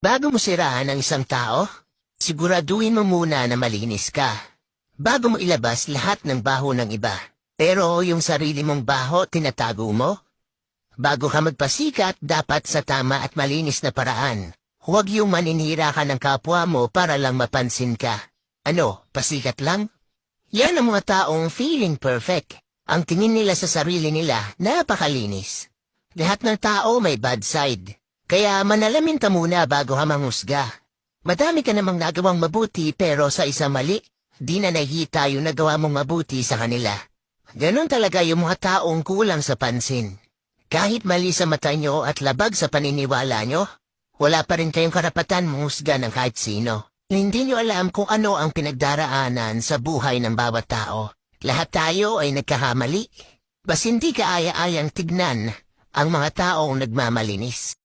Bago mo siraan ang isang tao, siguraduhin mo muna na malinis ka. Bago mo ilabas lahat ng baho ng iba. Pero yung sarili mong baho tinatago mo? Bago ka magpasikat, dapat sa tama at malinis na paraan. Huwag yung maninira ka ng kapwa mo para lang mapansin ka. Ano, pasikat lang? Yan ang mga taong feeling perfect. Ang tingin nila sa sarili nila, napakalinis. Lahat ng tao may bad side. Kaya manalamin ka muna bago ka manghusga. Madami ka namang nagawang mabuti pero sa isa mali, di na nakita yung nagawa mong mabuti sa kanila. Ganon talaga yung mga taong kulang sa pansin. Kahit mali sa mata nyo at labag sa paniniwala nyo, wala pa rin kayong karapatan manghusga ng kahit sino. Hindi nyo alam kung ano ang pinagdaraanan sa buhay ng bawat tao. Lahat tayo ay nagkakamali. Bas hindi kaaya-ayang tignan ang mga taong nagmamalinis.